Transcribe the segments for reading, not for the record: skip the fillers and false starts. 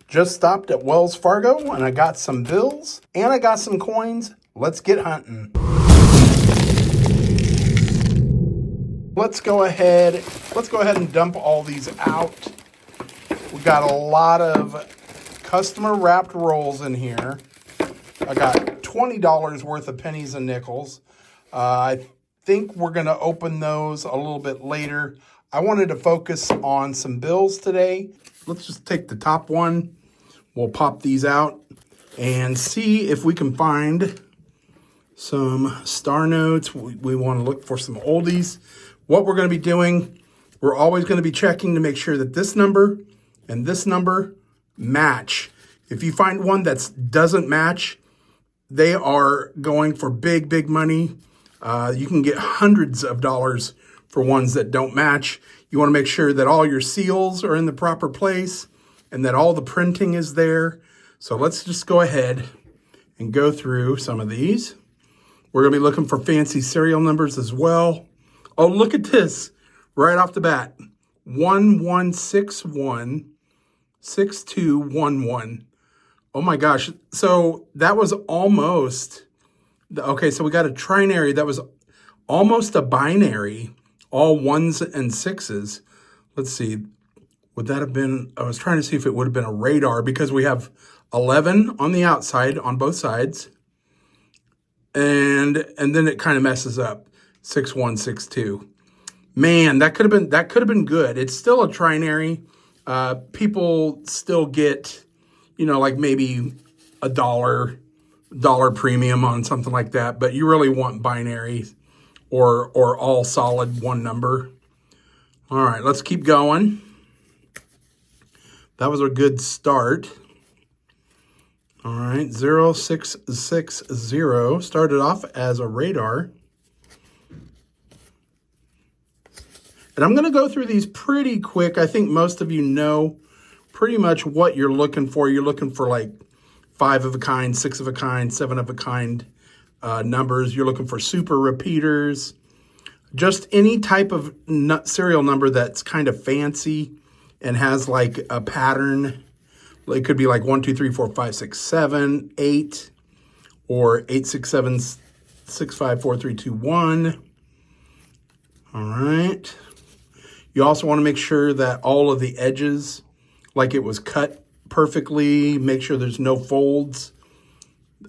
Just stopped at Wells Fargo and I got some bills and I got some coins. Let's get hunting. Let's go ahead and dump all these out. We got a lot of customer wrapped rolls in here. I got $20 worth of pennies and nickels. I think we're going to open those a little bit later. I wanted to focus on some bills today. Let's just take the top one. We'll pop these out and see if we can find some star notes. We want to look for some oldies. What we're going to be doing, we're always going to be checking to make sure that this number and this number match. If you find one that doesn't match, they are going for big, big money. You can get hundreds of dollars for ones that don't match. You want to make sure that all your seals are in the proper place and that all the printing is there. So let's just go ahead and go through some of these. We're going to be looking for fancy serial numbers as well. Oh, look at this right off the bat. 1161 6211. Oh my gosh. So that was almost, okay, so we got a trinary that was almost a binary, all ones and sixes. Let's see. Would that have been, I was trying to see if it would have been a radar because we have 11 on the outside on both sides. And then it kind of messes up. 6162. Man, that could have been good. It's still a trinary. People still get, you know, like maybe a dollar premium on something like that, but you really want binary or all solid one number. All right, let's keep going. That was a good start. All right, 0660 started off as a radar. And I'm going to go through these pretty quick. I think most of you know pretty much what you're looking for. You're looking for like 5 of a kind, 6 of a kind, 7 of a kind numbers. You're looking for super repeaters. Just any type of serial number that's kind of fancy and has like a pattern. It could be like 1, 2, 3, 4, 5, 6, 7, 8, or 8, 6, 7, 6, 5, 4, 3, 2, 1. All right. You also want to make sure that all of the edges, like it was cut perfectly. Make sure there's no folds.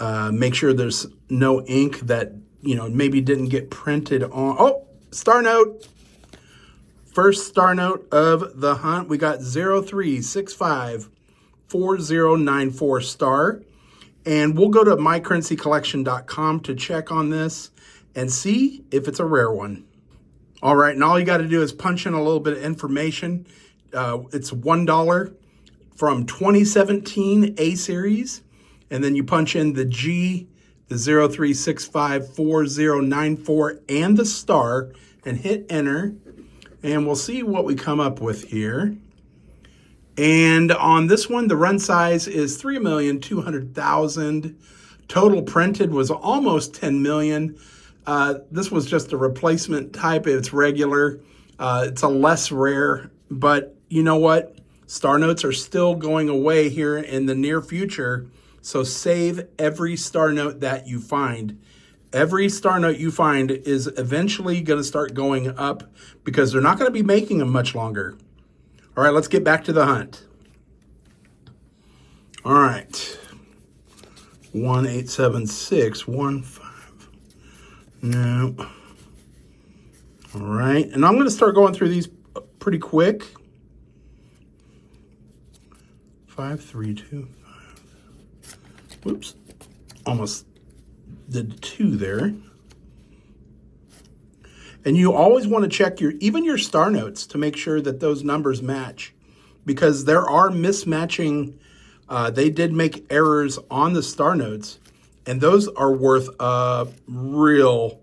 Make sure there's no ink that, you know, maybe didn't get printed on. Oh, star note. First star note of the hunt. We got 03654094 star. And we'll go to mycurrencycollection.com to check on this and see if it's a rare one. All right, and all you got to do is punch in a little bit of information. It's $1 from 2017 A series, and then you punch in the G, the 03654094, and the star, and hit enter, and we'll see what we come up with here. And on this one, the run size is 3,200,000. Total printed was almost 10 million. This was just a replacement type. It's regular. It's a less rare, but you know what? Star notes are still going away here in the near future. So save every star note that you find. Every star note you find is eventually going to start going up because they're not going to be making them much longer. All right, let's get back to the hunt. All right. 187615. No. All right. And I'm going to start going through these pretty quick. 5325. Whoops. Almost did 2 there. And you always want to check even your star notes to make sure that those numbers match, because there are mismatching. They did make errors on the star notes, and those are worth a real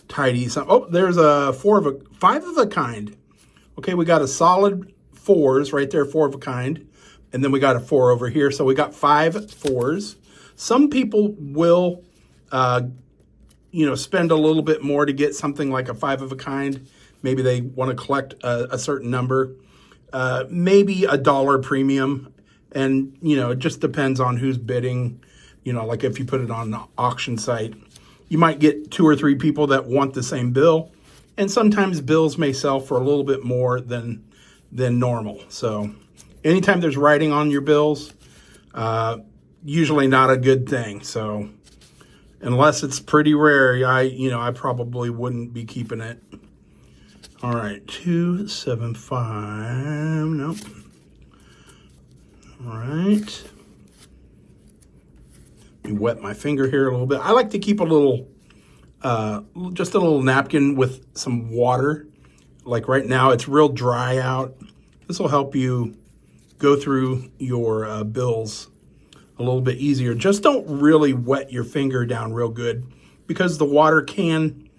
tidy sum. Oh, there's a 5 of a kind. Okay, we got a solid 4s right there, 4 of a kind, and then we got a 4 over here. So we got 5 4s. Some people will, spend a little bit more to get something like a 5 of a kind. Maybe they want to collect a certain number. Maybe $1 premium. And, you know, it just depends on who's bidding. You know, like if you put it on an auction site, you might get 2 or 3 people that want the same bill. And sometimes bills may sell for a little bit more than normal. So anytime there's writing on your bills, usually not a good thing. So unless it's pretty rare, I probably wouldn't be keeping it. All right, 275, nope. All right. Let me wet my finger here a little bit. I like to keep a little, just a little napkin with some water. Like right now, it's real dry out. This will help you go through your bills a little bit easier. Just don't really wet your finger down real good because the water can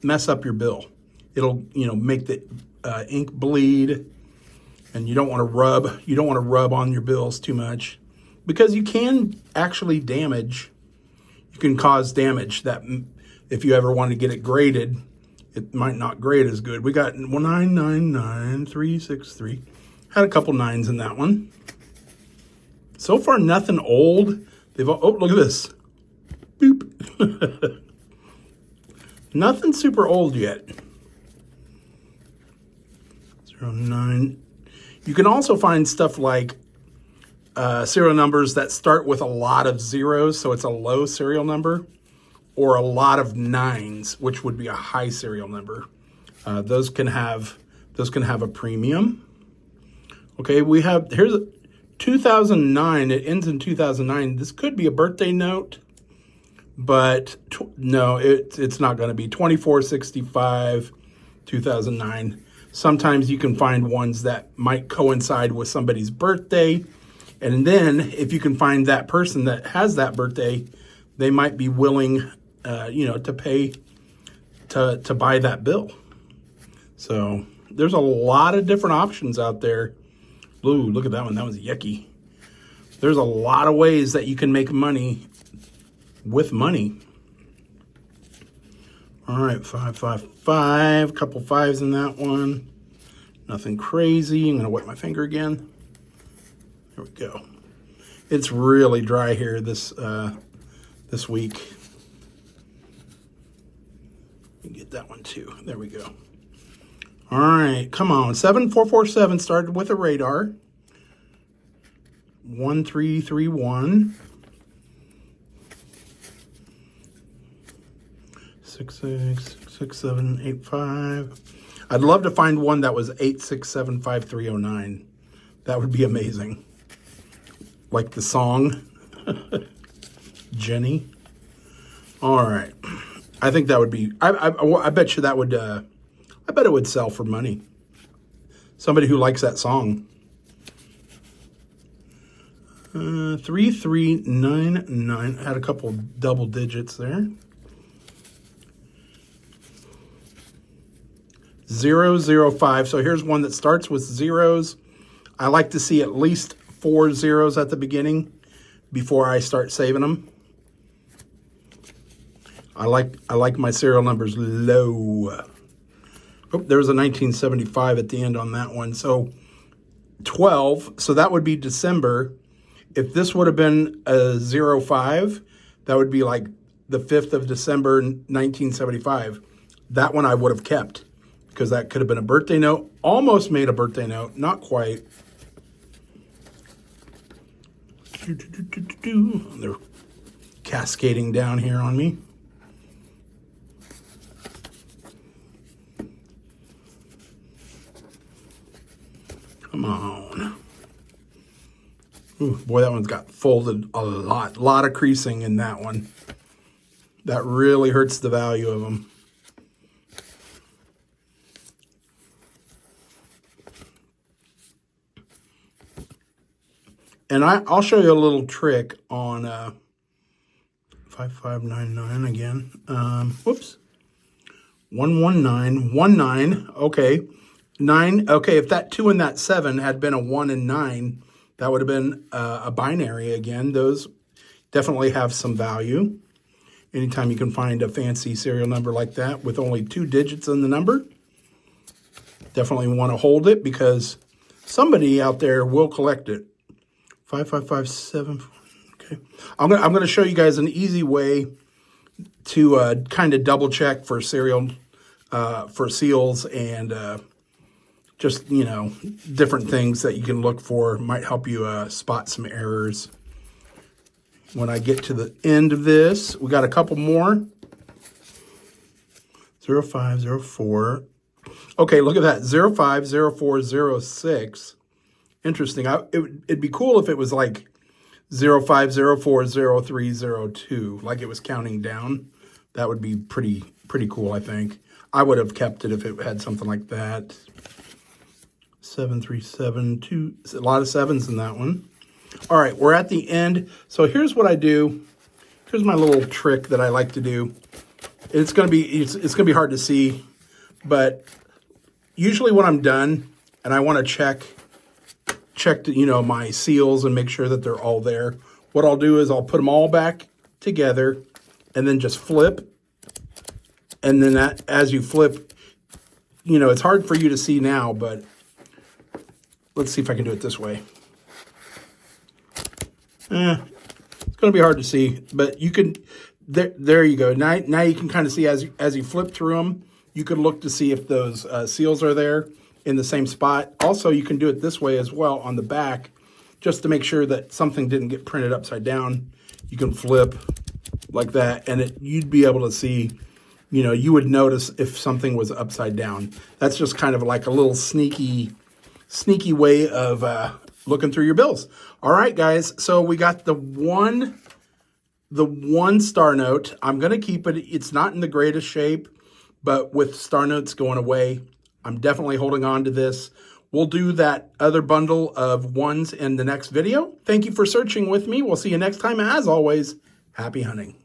mess up your bill. It'll, make the ink bleed, and you don't want to rub. You don't want to rub on your bills too much because you can actually damage. You can cause damage that if you ever want to get it graded, it might not grade as good. We got 999363. Had a couple 9s in that one. So far, nothing old. Look at this. Boop. Nothing super old yet. 09. You can also find stuff like serial numbers that start with a lot of zeros, so it's a low serial number, or a lot of 9s, which would be a high serial number. Those can have a premium. Okay, here's 2009. It ends in 2009. This could be a birthday note, but no, it's not going to be. 2465, 2009. Sometimes you can find ones that might coincide with somebody's birthday, and then if you can find that person that has that birthday, they might be willing, to pay to buy that bill. So there's a lot of different options out there. Ooh, look at that one. That was yucky. There's a lot of ways that you can make money with money. All right, 555, couple 5s in that one. Nothing crazy. I'm gonna wet my finger again. There we go. It's really dry here this week. Get that one too. There we go. All right, come on. 7447 started with a radar. 1331. 666785. I'd love to find one that was 8675309. That would be amazing. Like the song, Jenny. All right. I think that would be, I bet you that would, I bet it would sell for money. Somebody who likes that song. 3399, had a couple double digits there. 005, so here's one that starts with zeros. I like to see at least 4 zeros at the beginning before I start saving them. I like my serial numbers low. Oh, there's a 1975 at the end on that one. So 12, so that would be December. If this would have been a 05, that would be like the 5th of December, 1975. That one I would have kept because that could have been a birthday note. Almost made a birthday note, not quite. They're cascading down here on me. Come on. Ooh, boy, that one's got folded a lot. A lot of creasing in that one. That really hurts the value of them. And I'll show you a little trick on 5599 again. Whoops. 11919. Okay. 9. Okay, if that 2 and that 7 had been a 1 and 9, that would have been a binary again. Those definitely have some value. Anytime you can find a fancy serial number like that with only 2 digits in the number, definitely want to hold it because somebody out there will collect it. 5557. Okay. I'm gonna show you guys an easy way to kind of double check for serial for seals and just, you know, different things that you can look for. Might help you spot some errors. When I get to the end of this, we got a couple more. 0504. Okay, look at that. 050406. Interesting. It'd be cool if it was like 05040302, like it was counting down. That would be pretty cool, I think. I would have kept it if it had something like that. 7372. A lot of sevens in that one. All right, we're at the end. So here's what I do. Here's my little trick that I like to do. It's gonna be hard to see, but usually when I'm done and I want to check you know, my seals and make sure that they're all there, what I'll do is I'll put them all back together and then just flip. And then that, as you flip, you know, it's hard for you to see now, but let's see if I can do it this way. It's going to be hard to see, but you can, there you go. Now you can kind of see as you flip through them, you can look to see if those seals are there in the same spot. Also, you can do it this way as well on the back, just to make sure that something didn't get printed upside down. You can flip like that, and you'd be able to see, you know, you would notice if something was upside down. That's just kind of like a little sneaky way of looking through your bills. All right, guys. So we got the one star note. I'm going to keep it. It's not in the greatest shape, but with star notes going away, I'm definitely holding on to this. We'll do that other bundle of ones in the next video. Thank you for searching with me. We'll see you next time. As always, happy hunting.